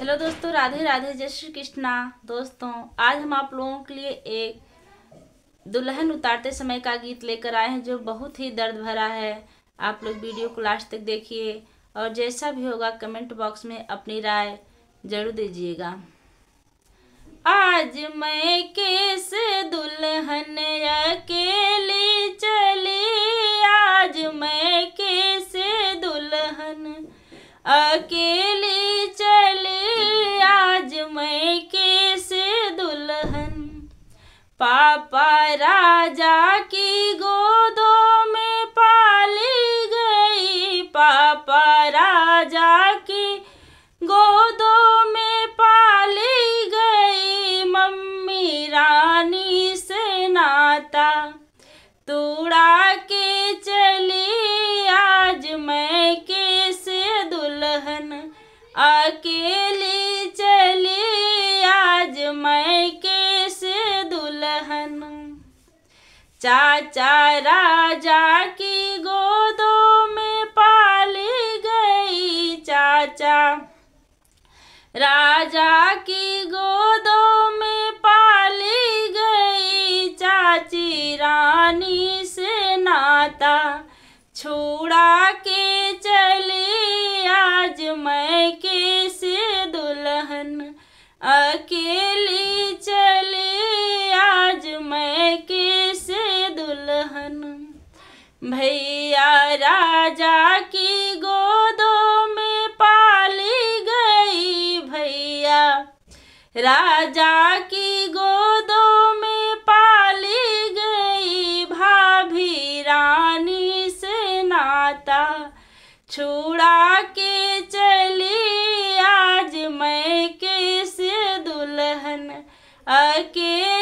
Hello दोस्तों, राधे राधे, जय श्री कृष्णा। दोस्तों, आज हम आप लोगों के लिए एक दुल्हन उतारते समय का गीत लेकर आए हैं जो बहुत ही दर्द भरा है। आप लोग वीडियो को लास्ट तक देखिए और जैसा भी होगा कमेंट बॉक्स में अपनी राय जरूर दीजिएगा। आज मैं केस दुल्हन अकेली चली, आज मैं केस दुल्हन अकेली चली, आज मैं कैसे दुल्हन। पापा राजा की गोदों में पाली गई, पापा राजा की गोदों में पाली गई, मम्मी रानी से नाता तोड़ा के चली, आज मैं कैसे दुल्हन अकेली चली, आज मैं कैसे दुल्हन। चाचा राजा की गोदों में पाली गई, चाचा राजा की गोदों में पाली गई, चाची रानी से नाता छोड़ा के चली, आज मैं कैसे दुल्हन अकेली चली, आज मैं कैसे दुल्हन। भैया राजा की गोदों में पाली गई, भैया राजा की गोदों में पाली गई, भाभी रानी से नाता छुड़ा के चली, आज मैं कैसे दुल्हन अकेली